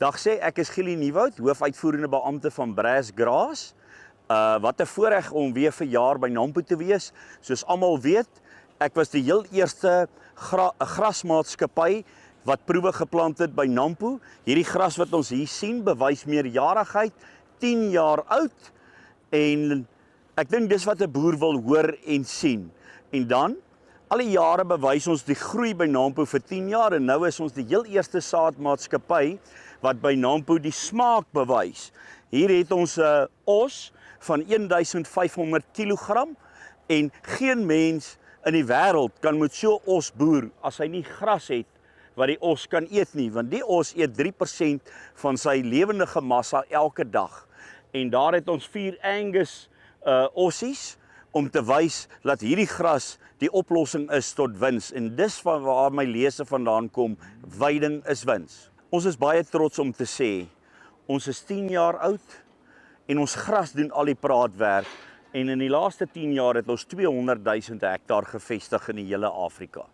Dag sê, ek is Gillie Nieuwoud, hoofuitvoerende beampte van Brassgrass. Wat 'n voorreg om weer vir jaar by Nampo te wees. Soos almal weet, ek was die heel eerste grasmaatskappy wat proewe geplant het by Nampo. Hierdie gras wat ons hier sien, bewys meerjarigheid, 10 jaar oud. En ek dink dis wat 'n boer wil hoor en sien. En dan, al die jare bewys ons die groei by Nampo vir 10 jaar en nou is ons die heel eerste saadmaatskappy wat by Nampo die smaak bewys. Hier het ons 'n os van 1500 kg en geen mens in die wêreld kan met so 'n os boer as hy nie gras het wat die os kan eet nie, want die os eet 3% van sy lewendige massa elke dag. En daar het ons 4 Angus ossies om te wys dat hierdie gras die oplossing is tot wins. En dis van waar my lese vandaan kom, veiding is wins. Ons is baie trots om te sê, ons is 10 jaar oud en ons gras doen al die praatwerk. En in die laaste 10 jaar het ons 200 000 hektaar gevestig in die hele Afrika.